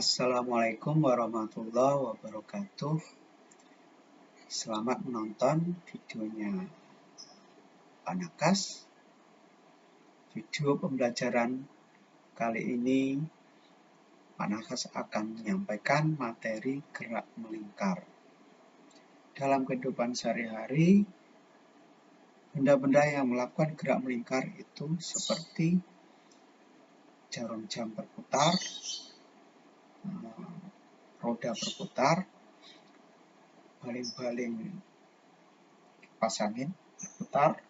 Assalamualaikum warahmatullahi wabarakatuh. Selamat menonton videonya Pak Nakas. Video pembelajaran kali ini Pak Nakas akan menyampaikan materi gerak melingkar. Dalam kehidupan sehari-hari, benda-benda yang melakukan gerak melingkar itu seperti jarum jam berputar, roda berputar, baling-baling kipas angin berputar,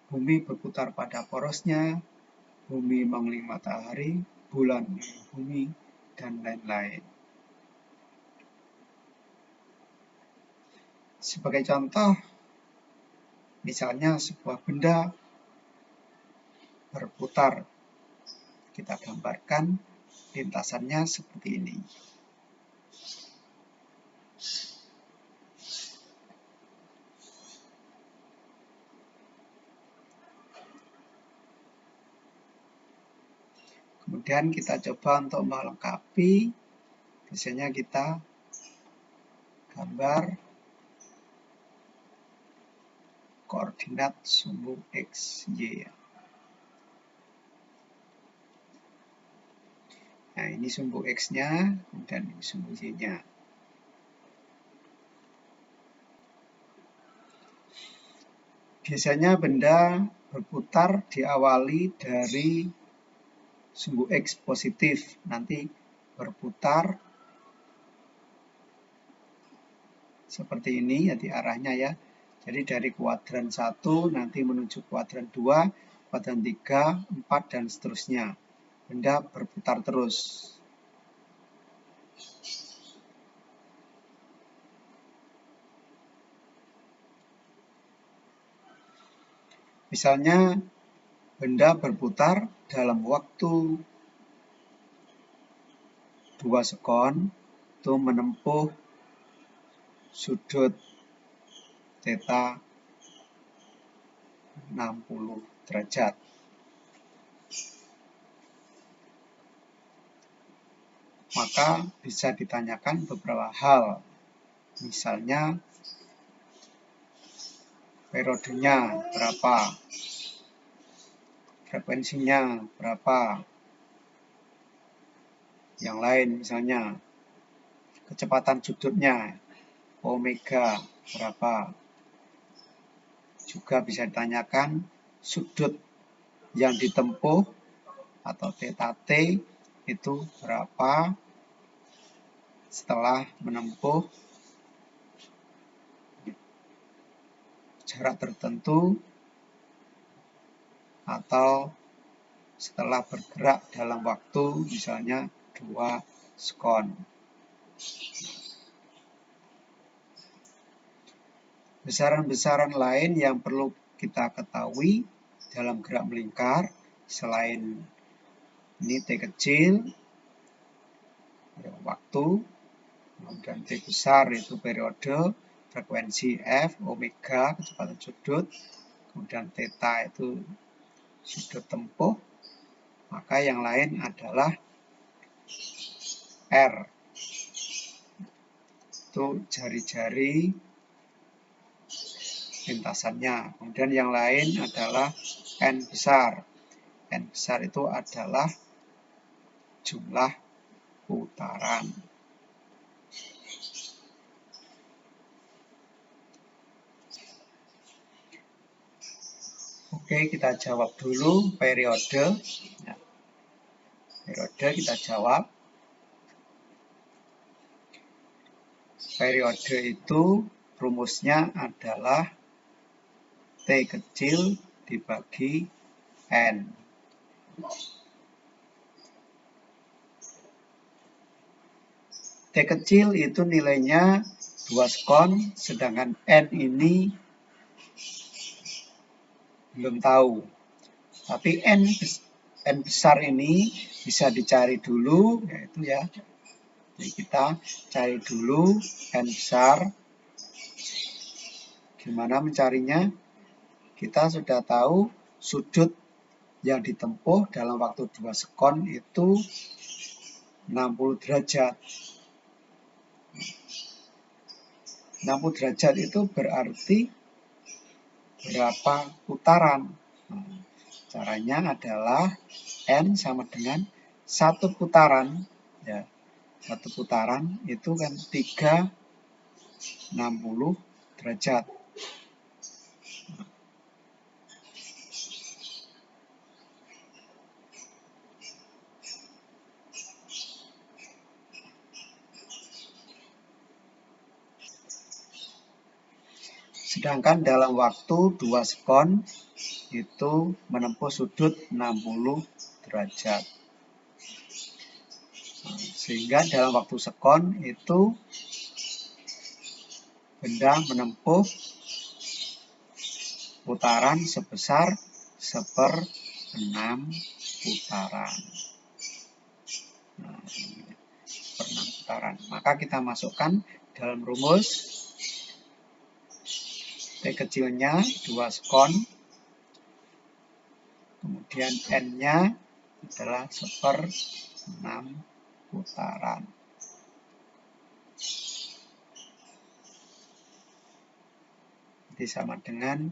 bumi berputar pada porosnya, bumi mengelilingi matahari, bulan mengelilingi bumi, dan lain-lain. Sebagai contoh, misalnya sebuah benda berputar, kita gambarkan lintasannya seperti ini. Kemudian kita coba untuk melengkapi, biasanya kita gambar koordinat sumbu X, Y. Nah, ini sumbu X-nya, kemudian ini sumbu Y-nya. Biasanya benda berputar diawali dari sumbu X positif, nanti berputar seperti ini, jadi arahnya ya. Jadi dari kuadran 1 nanti menuju kuadran 2, kuadran 3, 4, dan seterusnya. Benda berputar terus. Misalnya benda berputar dalam waktu 2 sekon itu menempuh sudut theta 60 derajat. Maka bisa ditanyakan beberapa hal. Misalnya periodenya berapa, frekuensinya berapa, yang lain misalnya kecepatan sudutnya omega berapa. Juga bisa ditanyakan sudut yang ditempuh atau theta t itu berapa setelah menempuh jarak tertentu atau setelah bergerak dalam waktu misalnya 2 sekon. Besaran-besaran lain yang perlu kita ketahui dalam gerak melingkar selain ini T kecil waktu, kemudian T besar itu periode, frekuensi F, omega kecepatan sudut, kemudian theta itu sudut tempuh, maka yang lain adalah R itu jari-jari lintasannya. Kemudian yang lain adalah N besar. N besar itu adalah jumlah putaran. Oke, kita jawab dulu periode. Ya. Periode kita jawab. Periode itu rumusnya adalah T kecil dibagi N. T kecil itu nilainya 2 sekon, sedangkan N ini belum tahu. Tapi N besar ini bisa dicari dulu, yaitu ya. Jadi kita cari dulu N besar. Gimana mencarinya? Kita sudah tahu sudut yang ditempuh dalam waktu 2 sekon itu 60 derajat. 60 derajat itu berarti berapa putaran? Nah, caranya adalah N sama dengan 1 putaran. Ya, 1 putaran itu kan 360 derajat. Sedangkan dalam waktu 2 sekon itu menempuh sudut 60 derajat. Sehingga dalam waktu sekon itu benda menempuh putaran sebesar 1/6 putaran. Nah, 1/6 putaran. Maka kita masukkan dalam rumus T kecilnya 2 sekon, kemudian N-nya adalah 1/6 putaran. Jadi sama dengan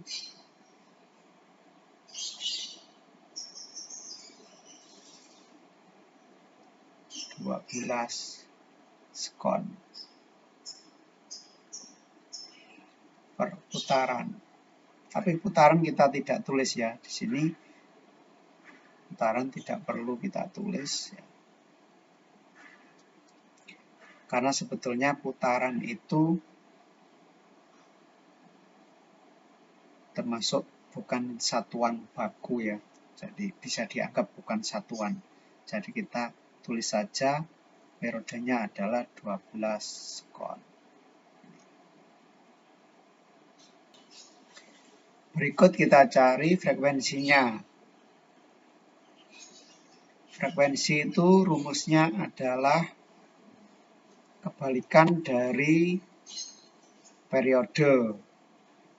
12 sekon per putaran. Tapi putaran kita tidak tulis ya. Di sini putaran tidak perlu kita tulis ya. Karena sebetulnya putaran itu termasuk bukan satuan baku ya. Jadi bisa dianggap bukan satuan. Jadi kita tulis saja periodenya adalah 12 sekon. Berikut kita cari frekuensinya. Frekuensi itu rumusnya adalah kebalikan dari periode,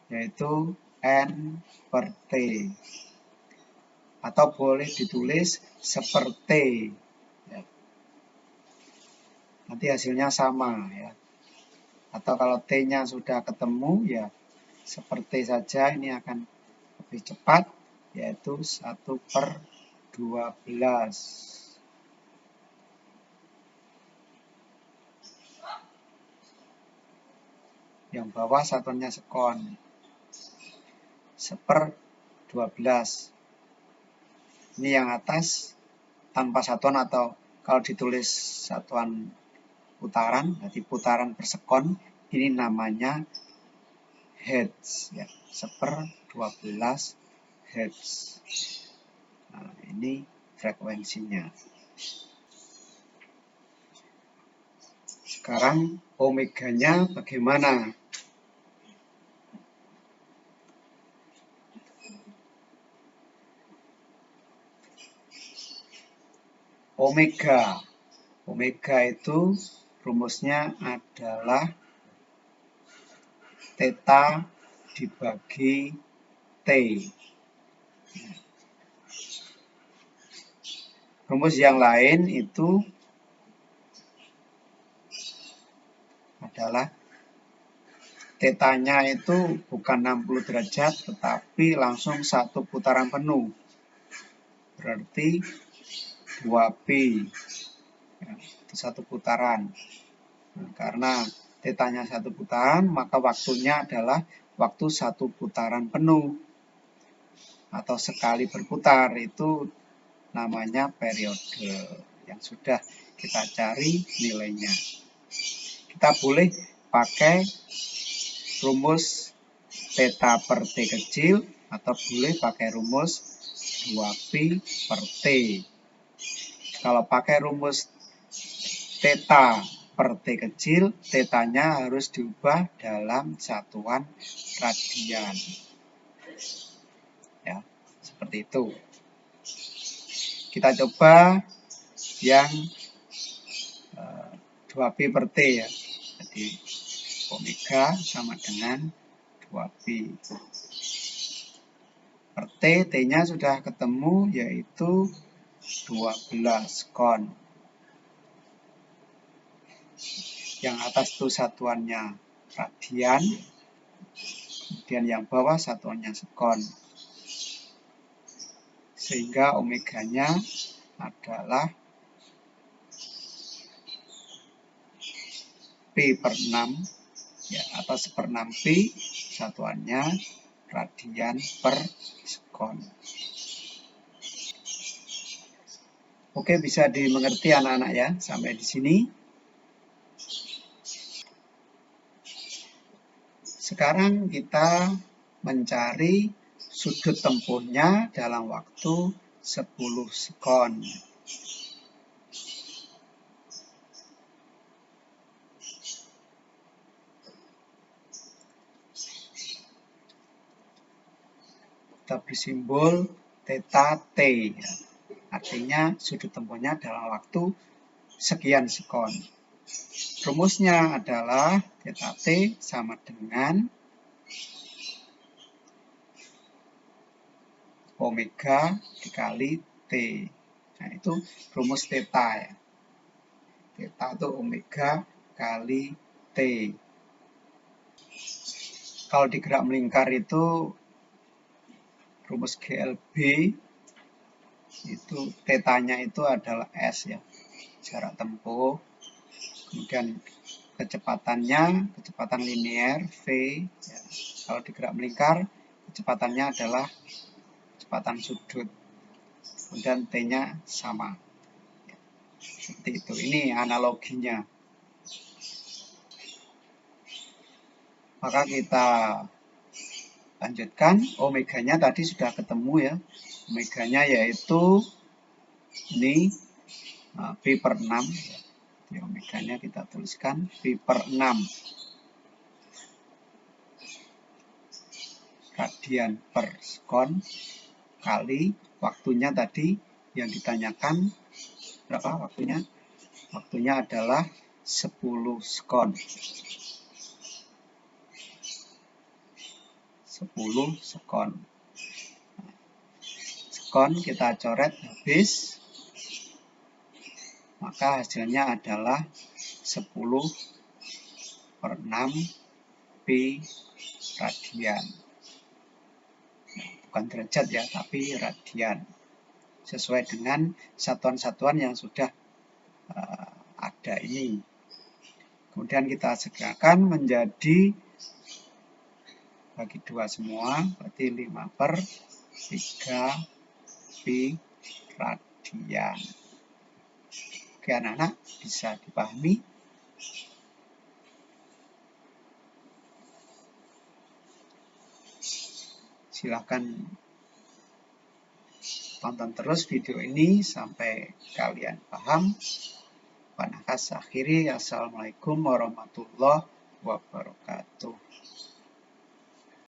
yaitu N/T. Atau boleh ditulis 1/T. Nanti hasilnya sama ya. Atau kalau T-nya sudah ketemu ya seperti saja, ini akan lebih cepat, yaitu 1/12. Yang bawah satuannya sekon. 1/12. Ini yang atas tanpa satuan, atau kalau ditulis satuan putaran, berarti putaran per sekon, ini namanya hertz ya, 1/12 hertz. Nah, ini frekuensinya. Sekarang omeganya bagaimana? Omega itu rumusnya adalah theta dibagi T. Rumus yang lain itu adalah tetanya itu bukan 60 derajat, tetapi langsung 1 putaran penuh. Berarti 2pi. Ya, itu 1 putaran. Nah, karena tetanya 1 putaran, maka waktunya adalah waktu 1 putaran penuh. Atau sekali berputar, itu namanya periode. Yang sudah kita cari nilainya. Kita boleh pakai rumus theta per T kecil, atau boleh pakai rumus 2pi per T. Kalau pakai rumus theta per T kecil, tetanya harus diubah dalam satuan radian. Ya, seperti itu. Kita coba yang 2pi per T ya. Jadi omega sama dengan 2pi per T. T-nya sudah ketemu, yaitu 12 sekon. Yang atas itu satuannya radian, kemudian yang bawah satuannya sekon. Sehingga omeganya adalah P/6, ya, atau 1/6 P, satuannya radian per sekon. Oke, bisa dimengerti anak-anak ya, sampai di sini. Sekarang kita mencari sudut tempuhnya dalam waktu 10 sekon. Kita beri simbol theta T. Ya. Artinya sudut tempuhnya dalam waktu sekian sekon. Rumusnya adalah theta T sama dengan omega dikali T. Nah, itu rumus theta ya. Theta itu omega kali T. Kalau di gerak melingkar itu rumus GLB itu tetanya itu adalah S ya, jarak tempuh. Kemudian kecepatan linear V ya. Kalau di gerak melingkar kecepatannya adalah kecepatan sudut. Kemudian T-nya sama. Ya, seperti itu. Ini analoginya. Maka kita lanjutkan. Omeganya tadi sudah ketemu ya. Omeganya yaitu ini P/6. Di omeganya kita tuliskan P/6 radian per sekon kali waktunya tadi yang ditanyakan berapa waktunya? Waktunya adalah 10 sekon. 10 sekon. Sekon kita coret habis, maka hasilnya adalah 10/6 P radian. Bukan derajat ya, tapi radian. Sesuai dengan satuan-satuan yang sudah ada ini. Kemudian kita segerakan menjadi bagi 2 semua, berarti 5/3 P radian. Oke anak-anak, bisa dipahami? Silahkan tonton terus video ini sampai kalian paham. Panakas akhiri, assalamualaikum warahmatullahi wabarakatuh.